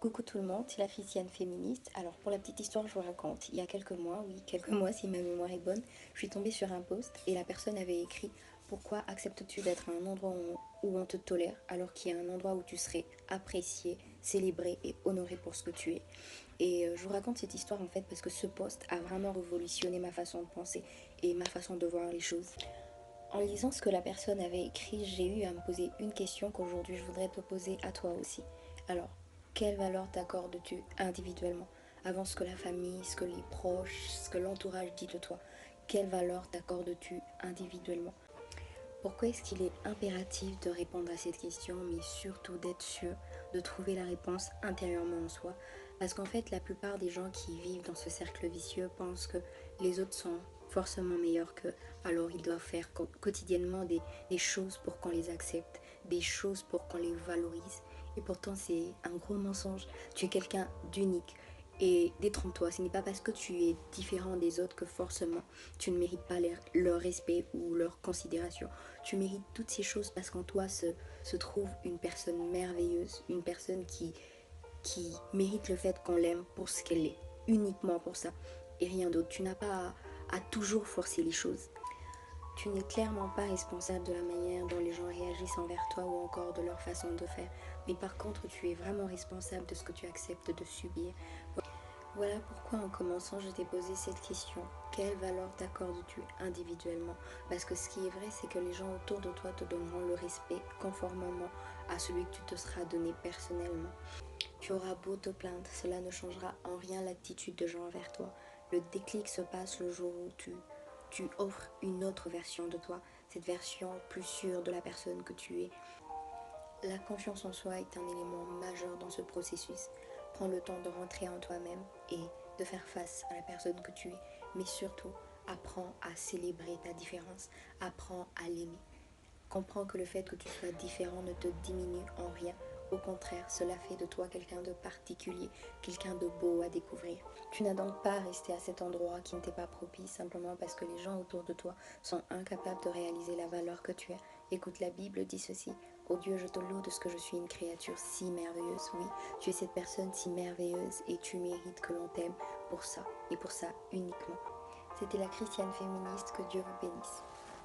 Coucou tout le monde, c'est la Christiane féministe. Alors pour la petite histoire, je vous raconte, il y a quelques mois, oui, quelques mois si ma mémoire est bonne, je suis tombée sur un post et la personne avait écrit: pourquoi acceptes-tu d'être à un endroit où on te tolère alors qu'il y a un endroit où tu serais apprécié, célébré et honoré pour ce que tu es. Et je vous raconte cette histoire en fait parce que ce post a vraiment révolutionné ma façon de penser et ma façon de voir les choses. En lisant ce que la personne avait écrit, j'ai eu à me poser une question qu'aujourd'hui je voudrais te poser à toi aussi. Alors, quelle valeur t'accordes-tu individuellement? Avant ce que la famille, ce que les proches, ce que l'entourage dit de toi, quelle valeur t'accordes-tu individuellement? Pourquoi est-ce qu'il est impératif de répondre à cette question, mais surtout d'être sûr de trouver la réponse intérieurement en soi? Parce qu'en fait, la plupart des gens qui vivent dans ce cercle vicieux pensent que les autres sont forcément meilleurs qu'eux, alors ils doivent faire quotidiennement des choses pour qu'on les accepte, des choses pour qu'on les valorise. Et pourtant, c'est un gros mensonge. Tu es quelqu'un d'unique. Et détrompe-toi, ce n'est pas parce que tu es différent des autres que forcément tu ne mérites pas leur respect ou leur considération. Tu mérites toutes ces choses parce qu'en toi se trouve une personne merveilleuse, une personne qui mérite le fait qu'on l'aime pour ce qu'elle est, uniquement pour ça et rien d'autre. Tu n'as pas à toujours forcer les choses. Tu n'es clairement pas responsable de la manière dont les gens réagissent envers toi ou encore de leur façon de faire. Mais par contre, tu es vraiment responsable de ce que tu acceptes de subir. Voilà pourquoi en commençant, je t'ai posé cette question. Quelle valeur t'accordes-tu individuellement? Parce que ce qui est vrai, c'est que les gens autour de toi te donneront le respect conformément à celui que tu te seras donné personnellement. Tu auras beau te plaindre, cela ne changera en rien l'attitude de gens envers toi. Le déclic se passe le jour où tu offres une autre version de toi, cette version plus sûre de la personne que tu es. La confiance en soi est un élément majeur dans ce processus. Prends le temps de rentrer en toi-même et de faire face à la personne que tu es. Mais surtout, apprends à célébrer ta différence. Apprends à l'aimer. Comprends que le fait que tu sois différent ne te diminue en rien. Au contraire, cela fait de toi quelqu'un de particulier, quelqu'un de beau à découvrir. Tu n'as donc pas à rester à cet endroit qui ne t'est pas propice simplement parce que les gens autour de toi sont incapables de réaliser la valeur que tu as. Écoute, la Bible dit ceci: ô Dieu, je te loue de ce que je suis une créature si merveilleuse. Oui, tu es cette personne si merveilleuse et tu mérites que l'on t'aime pour ça et pour ça uniquement. C'était la Christiane féministe, que Dieu vous bénisse.